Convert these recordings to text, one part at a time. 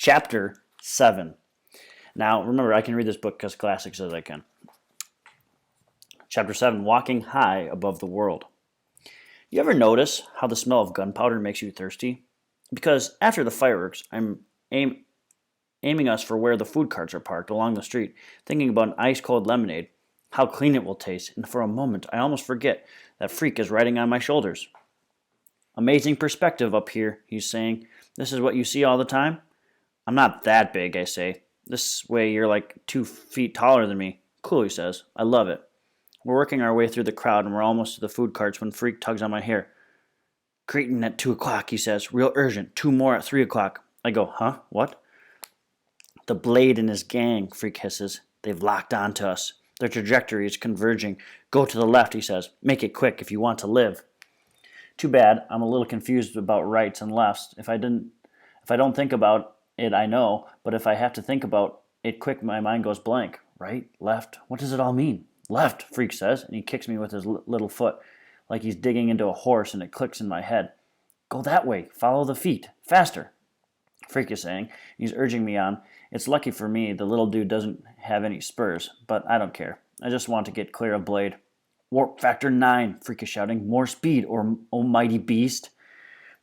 Chapter 7. Now, remember, I can read this book because Classic says I can. Chapter 7, Walking High Above the World. You ever notice how the smell of gunpowder makes you thirsty? Because after the fireworks, I'm aiming us for where the food carts are parked along the street, thinking about an ice-cold lemonade, how clean it will taste, and for a moment I almost forget that Freak is riding on my shoulders. Amazing perspective up here, he's saying. This is what you see all the time? I'm not that big, I say. This way you're like 2 feet taller than me. Cool, he says. I love it. We're working our way through the crowd and we're almost to the food carts when Freak tugs on my hair. Creighton at 2 o'clock, he says. Real urgent. 2 more at 3 o'clock. I go, huh? What? The Blade and his gang, Freak hisses. They've locked on to us. Their trajectory is converging. Go to the left, he says. Make it quick if you want to live. Too bad. I'm a little confused about rights and lefts. If I don't think about it, I know. But if I have to think about it quick, my mind goes blank. Right? Left? What does it all mean? Left, Freak says, and he kicks me with his little foot, like he's digging into a horse, and it clicks in my head. Go that way. Follow the feet. Faster, Freak is saying. He's urging me on. It's lucky for me the little dude doesn't have any spurs, but I don't care. I just want to get clear of Blade. Warp factor 9, Freak is shouting. More speed, or almighty beast.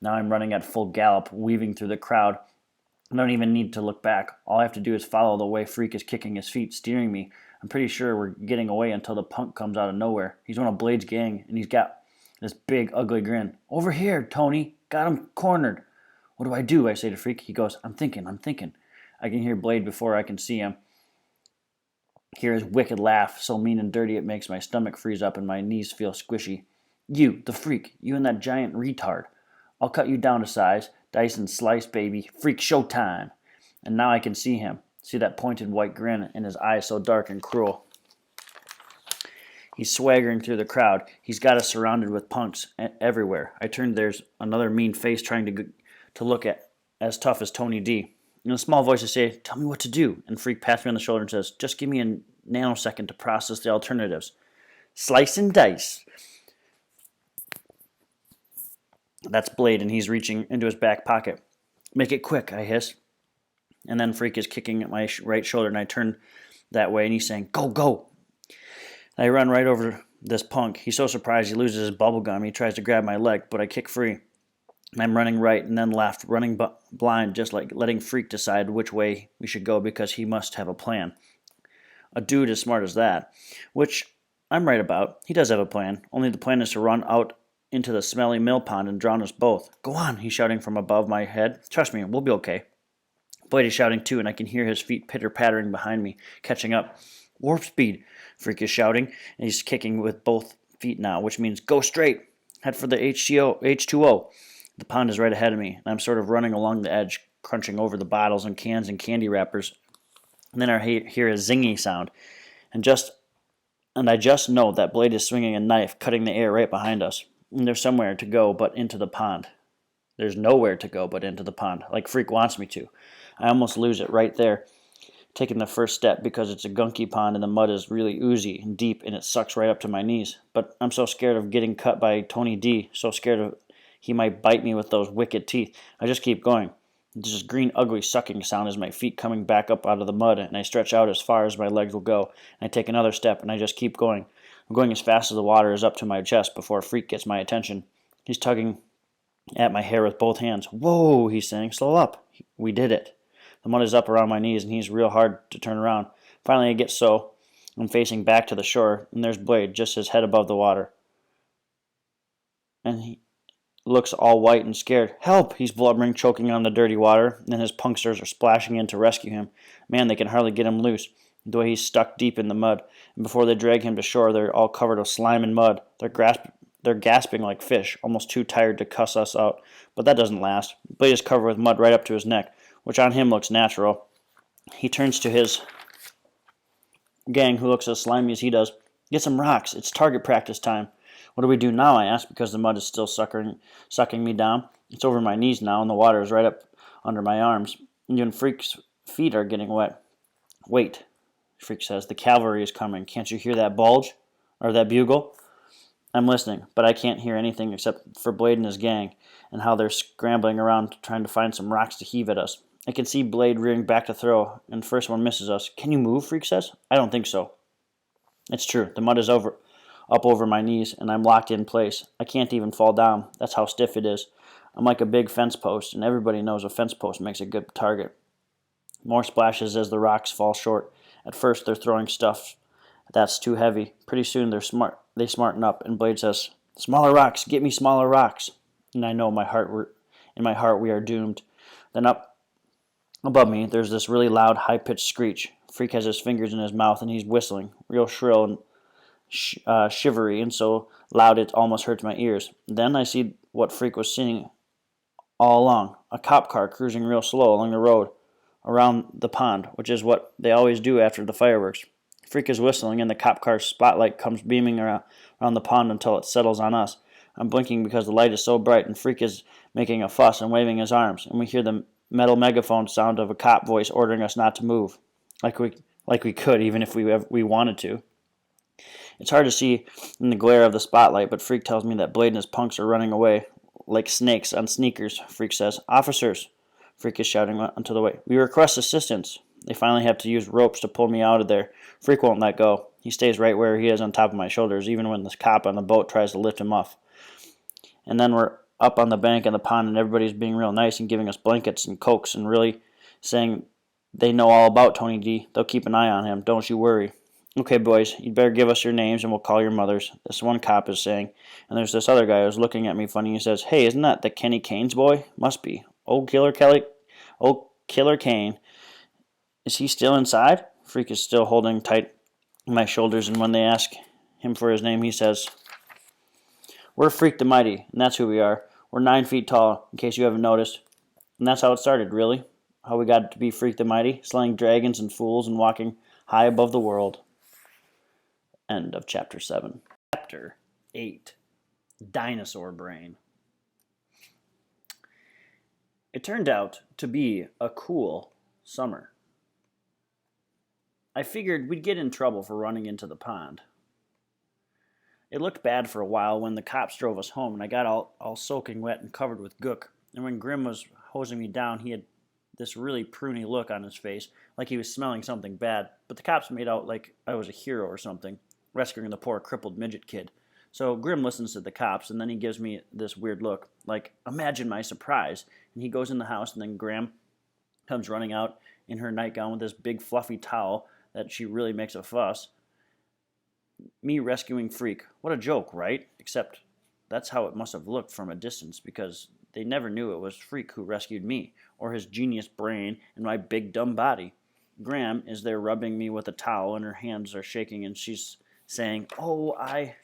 Now I'm running at full gallop, weaving through the crowd. I don't even need to look back. All I have to do is follow the way Freak is kicking his feet, steering me. I'm pretty sure we're getting away until the punk comes out of nowhere. He's one of Blade's gang, and he's got this big, ugly grin. Over here, Tony. Got him cornered. What do I do? I say to Freak. He goes, I'm thinking. I can hear Blade before I can see him. Hear his wicked laugh, so mean and dirty it makes my stomach freeze up and my knees feel squishy. You, the Freak, you and that giant retard. I'll cut you down to size. Dice and slice, baby. Freak showtime. And now I can see him. See that pointed white grin and his eyes so dark and cruel. He's swaggering through the crowd. He's got us surrounded with punks everywhere. I turn, there's another mean face trying to look at as tough as Tony D. In a small voice I say, tell me what to do. And Freak pats me on the shoulder and says, just give me a nanosecond to process the alternatives. Slice and dice. That's Blade, and he's reaching into his back pocket. Make it quick, I hiss. And then Freak is kicking at my right shoulder, and I turn that way, and he's saying, go, go. I run right over this punk. He's so surprised he loses his bubble gum. He tries to grab my leg, but I kick free. I'm running right and then left, running blind, just like letting Freak decide which way we should go because he must have a plan. A dude as smart as that, which I'm right about. He does have a plan, only the plan is to run out into the smelly mill pond and drown us both. Go on, he's shouting from above my head. Trust me, we'll be okay. Blade is shouting too, and I can hear his feet pitter-pattering behind me, catching up. Warp speed, Freak is shouting, and he's kicking with both feet now, which means go straight. Head for the H2O. The pond is right ahead of me, and I'm sort of running along the edge, crunching over the bottles and cans and candy wrappers. And then I hear a zingy sound, and I just know that Blade is swinging a knife, cutting the air right behind us. And there's somewhere to go but into the pond. There's nowhere to go but into the pond, like Freak wants me to. I almost lose it right there, taking the first step because it's a gunky pond and the mud is really oozy and deep and it sucks right up to my knees. But I'm so scared of getting cut by Tony D, so scared of he might bite me with those wicked teeth. I just keep going. There's this green, ugly sucking sound as my feet coming back up out of the mud, and I stretch out as far as my legs will go. And I take another step, and I just keep going. I'm going as fast as the water is up to my chest before Freak gets my attention. He's tugging at my hair with both hands. Whoa, he's saying, slow up. We did it. The mud is up around my knees, and he's real hard to turn around. Finally, I get so. I'm facing back to the shore, and there's Blade, just his head above the water. And he looks all white and scared. Help! He's blubbering, choking on the dirty water, and his punksters are splashing in to rescue him. Man, they can hardly get him loose, the way he's stuck deep in the mud. And before they drag him to shore, they're all covered with slime and mud. They're gasping like fish, almost too tired to cuss us out. But that doesn't last. Blade is covered with mud right up to his neck, which on him looks natural. He turns to his gang, who looks as slimy as he does. Get some rocks. It's target practice time. What do we do now, I ask, because the mud is still sucking me down. It's over my knees now, and the water is right up under my arms. Even Freak's feet are getting wet. Wait, Freak says. The cavalry is coming. Can't you hear that bulge? Or that bugle? I'm listening, but I can't hear anything except for Blade and his gang, and how they're scrambling around trying to find some rocks to heave at us. I can see Blade rearing back to throw, and the first one misses us. Can you move? Freak says. I don't think so. It's true. The mud is up over my knees, and I'm locked in place. I can't even fall down. That's how stiff it is. I'm like a big fence post, and everybody knows a fence post makes a good target. More splashes as the rocks fall short. At first, they're throwing stuff that's too heavy. Pretty soon, they smarten up, and Blade says, "Smaller rocks, get me smaller rocks." And I know in my heart we are doomed. Then up above me, there's this really loud, high-pitched screech. Freak has his fingers in his mouth, and he's whistling, real shrill and shivery, and so loud it almost hurts my ears. Then I see what Freak was seeing all along, a cop car cruising real slow along the road around the pond, which is what they always do after the fireworks. Freak is whistling, and the cop car's spotlight comes beaming around the pond until it settles on us. I'm blinking because the light is so bright, and Freak is making a fuss and waving his arms, and we hear the metal megaphone sound of a cop voice ordering us not to move, like we could, even if we wanted to. It's hard to see in the glare of the spotlight, but Freak tells me that Blade and his punks are running away like snakes on sneakers. Freak says, "Officers!" Freak is shouting onto the way. "We request assistance." They finally have to use ropes to pull me out of there. Freak won't let go. He stays right where he is on top of my shoulders, even when the cop on the boat tries to lift him off. And then we're up on the bank of the pond, and everybody's being real nice and giving us blankets and cokes and really saying they know all about Tony D. They'll keep an eye on him. Don't you worry. "Okay, boys, you'd better give us your names and we'll call your mothers," this one cop is saying. And there's this other guy who's looking at me funny. He says, "Hey, isn't that the Kenny Kane's boy?" "Must be. Old Killer Kane. Is he still inside?" Freak is still holding tight my shoulders, and when they ask him for his name, he says, "We're Freak the Mighty, and that's who we are. We're 9 feet tall, in case you haven't noticed." And that's how it started, really. How we got to be Freak the Mighty, slaying dragons and fools and walking high above the world. End of Chapter 7. Chapter 8. Dinosaur Brain. It turned out to be a cool summer. I figured we'd get in trouble for running into the pond. It looked bad for a while when the cops drove us home, and I got all soaking wet and covered with gook. And when Grim was hosing me down, he had this really pruny look on his face, like he was smelling something bad. But the cops made out like I was a hero or something, rescuing the poor crippled midget kid. So Grim listens to the cops, and then he gives me this weird look, like, imagine my surprise. And he goes in the house, and then Graham comes running out in her nightgown with this big fluffy towel that she really makes a fuss. Me rescuing Freak. What a joke, right? Except that's how it must have looked from a distance, because they never knew it was Freak who rescued me, or his genius brain and my big dumb body. Graham is there rubbing me with a towel, and her hands are shaking, and she's saying, "Oh, I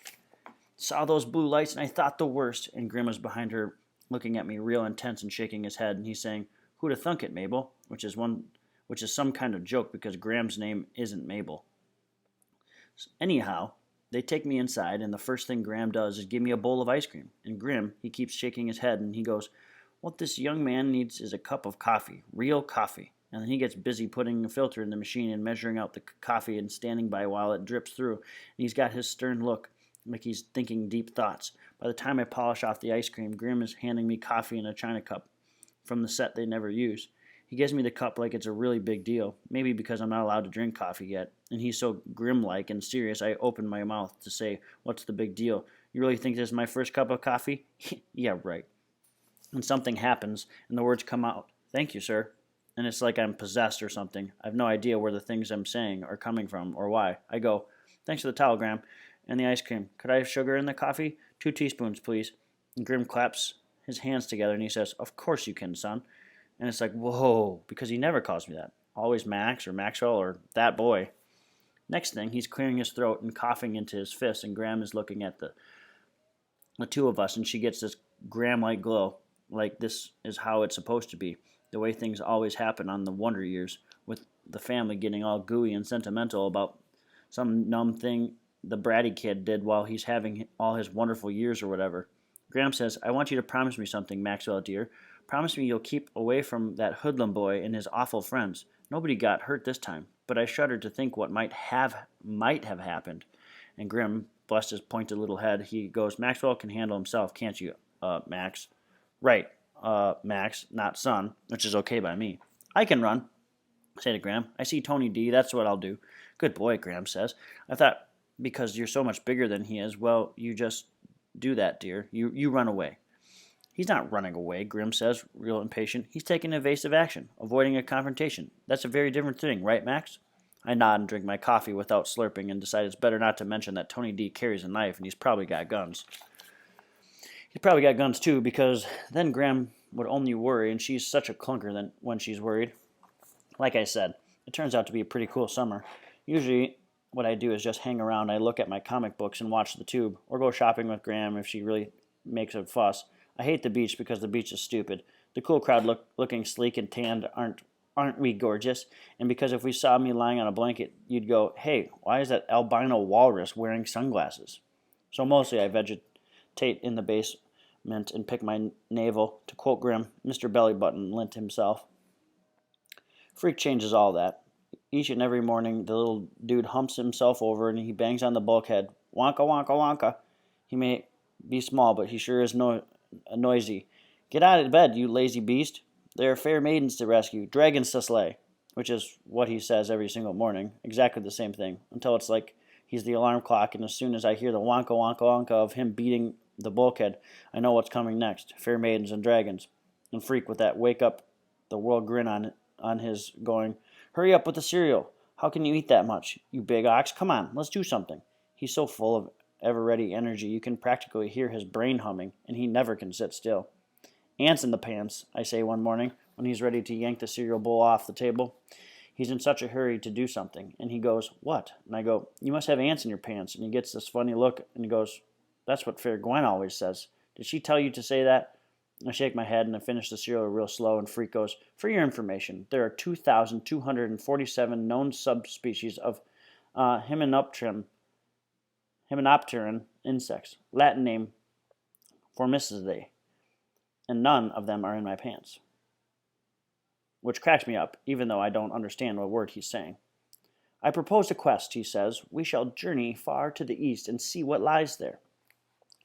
saw those blue lights, and I thought the worst." And Grim is behind her, looking at me real intense and shaking his head, and he's saying, "Who'da thunk it, Mabel?" Which is some kind of joke, because Graham's name isn't Mabel. Anyhow, they take me inside, and the first thing Graham does is give me a bowl of ice cream. And Grim, he keeps shaking his head, and he goes, "What this young man needs is a cup of coffee, real coffee." And then he gets busy putting a filter in the machine and measuring out the coffee and standing by while it drips through. And he's got his stern look, like he's thinking deep thoughts. By the time I polish off the ice cream, Grim is handing me coffee in a china cup from the set they never use. He gives me the cup like it's a really big deal, maybe because I'm not allowed to drink coffee yet. And he's so grim-like and serious, I open my mouth to say, "What's the big deal? You really think this is my first cup of coffee?" "Yeah, right." And something happens, and the words come out, "Thank you, sir." And it's like I'm possessed or something. I have no idea where the things I'm saying are coming from or why. I go, "Thanks for the towel, Graham, and the ice cream. Could I have sugar in the coffee? 2 teaspoons, please." And Grim claps his hands together, and he says, "Of course you can, son." And it's like, whoa, because he never calls me that. Always Max or Maxwell or that boy. Next thing, he's clearing his throat and coughing into his fist, and Graham is looking at the two of us, and she gets this Graham-like glow, like this is how it's supposed to be, the way things always happen on the Wonder Years, with the family getting all gooey and sentimental about some numb thing the bratty kid did while he's having all his wonderful years or whatever. Graham says, "I want you to promise me something, Maxwell dear. Promise me you'll keep away from that hoodlum boy and his awful friends. Nobody got hurt this time, but I shudder to think what might have happened." And Grim blessed his pointed little head. He goes, "Maxwell can handle himself, can't you, Max?" "Right, Max, not son," which is okay by me. I can run, I say to Graham. I see Tony D. That's what I'll do. Good boy, Graham says. I thought because you're so much bigger than he is, well, you just do that, dear. You run away. He's not running away, Grim says, real impatient. He's taking evasive action, avoiding a confrontation. That's a very different thing, right, Max? I nod and drink my coffee without slurping and decide it's better not to mention that Tony D carries a knife and he's probably got guns. He's probably got guns too, because then Graham would only worry, and she's such a clunker when she's worried. Like I said, it turns out to be a pretty cool summer. Usually what I do is just hang around. I look at my comic books and watch the tube, or go shopping with Graham if she really makes a fuss. I hate the beach because the beach is stupid. The cool crowd looking sleek and tanned aren't we gorgeous? And because if we saw me lying on a blanket, you'd go, hey, why is that albino walrus wearing sunglasses? So mostly I vegetate in the basement and pick my navel. To quote Grimm, Mr. Bellybutton lent himself. Freak changes all that. Each and every morning, the little dude humps himself over and he bangs on the bulkhead. Wonka, wonka, wonka. He may be small, but he sure is noisy. Get out of bed, you lazy beast. There are fair maidens to rescue, dragons to slay. Which is what he says every single morning. Exactly the same thing. Until it's like he's the alarm clock, and as soon as I hear the wonka, wonka, wonka of him beating the bulkhead, I know what's coming next. Fair maidens and dragons. And Freak with that wake up the world grin on his going, hurry up with the cereal. How can you eat that much? You big ox. Come on, let's do something. He's so full of ever-ready energy, you can practically hear his brain humming, and he never can sit still. Ants in the pants, I say one morning, when he's ready to yank the cereal bowl off the table. He's in such a hurry to do something, and he goes, what? And I go, you must have ants in your pants. And he gets this funny look, and he goes, that's what Fair Gwen always says. Did she tell you to say that? I shake my head and I finish the cereal real slow, and Freak goes, for your information, there are 2,247 known subspecies of Hymenopteran insects, Latin name Formicidae, and none of them are in my pants. Which cracks me up, even though I don't understand what word he's saying. I propose a quest, he says. We shall journey far to the east and see what lies there.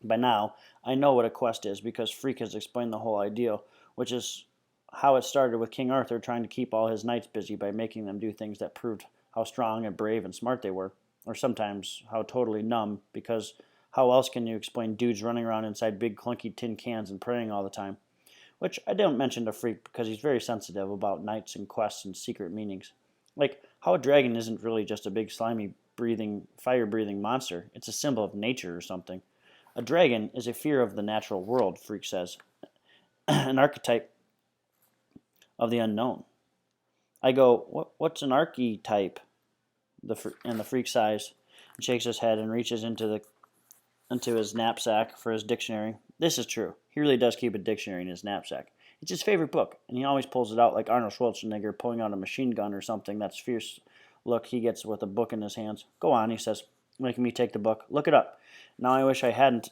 By now, I know what a quest is because Freak has explained the whole idea, which is how it started with King Arthur trying to keep all his knights busy by making them do things that proved how strong and brave and smart they were, or sometimes how totally numb, because how else can you explain dudes running around inside big clunky tin cans and praying all the time? Which I don't mention to Freak because he's very sensitive about knights and quests and secret meanings. Like, how a dragon isn't really just a big slimy fire-breathing monster. It's a symbol of nature or something. A dragon is a fear of the natural world, Freak says. An archetype of the unknown. I go, what's an archetype? And the Freak sighs and shakes his head and reaches into his knapsack for his dictionary. This is true. He really does keep a dictionary in his knapsack. It's his favorite book, and he always pulls it out like Arnold Schwarzenegger pulling out a machine gun or something. That's fierce look he gets with a book in his hands. Go on, he says, making me take the book. Look it up. Now I wish I hadn't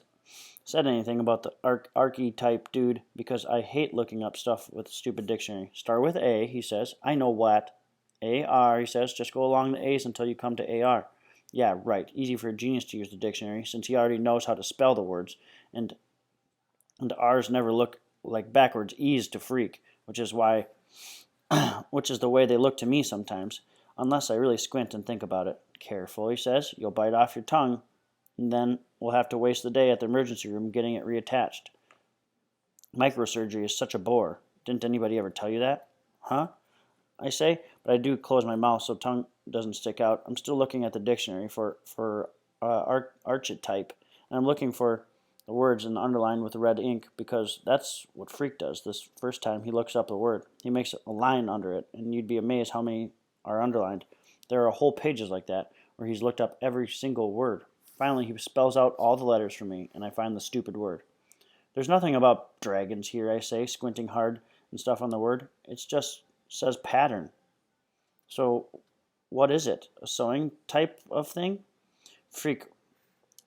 said anything about the archetype dude, because I hate looking up stuff with a stupid dictionary. Start with A, he says. I know what. A-R, he says. Just go along the A's until you come to A-R. Yeah, right. Easy for a genius to use the dictionary, since he already knows how to spell the words, and R's never look like backwards E's to Freak, which is the way they look to me sometimes, unless I really squint and think about it. Careful, he says. You'll bite off your tongue, and then we'll have to waste the day at the emergency room getting it reattached. Microsurgery is such a bore. Didn't anybody ever tell you that? Huh? I say, but I do close my mouth so tongue doesn't stick out. I'm still looking at the dictionary for archetype, and I'm looking for the words and underlined with red ink, because that's what Freak does. This first time he looks up the word, he makes a line under it, and you'd be amazed how many are underlined. There are whole pages like that where he's looked up every single word. Finally, he spells out all the letters for me, and I find the stupid word. There's nothing about dragons here, I say, squinting hard and stuff on the word. It just says pattern. So, what is it? A sewing type of thing? Freak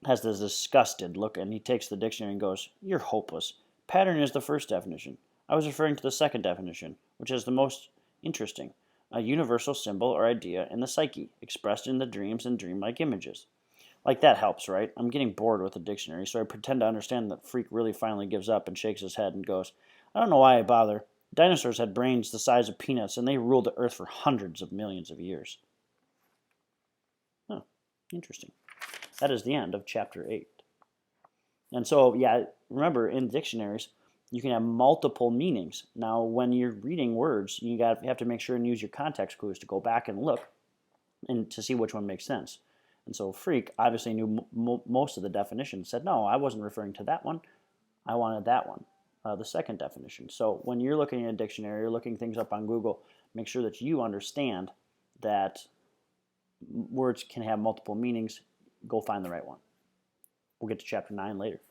has this disgusted look, and he takes the dictionary and goes, you're hopeless. Pattern is the first definition. I was referring to the second definition, which is the most interesting. A universal symbol or idea in the psyche, expressed in the dreams and dreamlike images. Like, that helps, right? I'm getting bored with the dictionary, so I pretend to understand that Freak really finally gives up and shakes his head and goes, I don't know why I bother. Dinosaurs had brains the size of peanuts, and they ruled the earth for hundreds of millions of years. Huh, interesting. That is the end of chapter 8. And so, yeah, remember, in dictionaries, you can have multiple meanings. Now, when you're reading words, you have to make sure and use your context clues to go back and look and to see which one makes sense. And so freak obviously knew most of the definitions, said, no, I wasn't referring to that one. I wanted that one, the second definition. So when you're looking at a dictionary, you're looking things up on Google, make sure that you understand that words can have multiple meanings. Go find the right one. We'll get to chapter 9 later.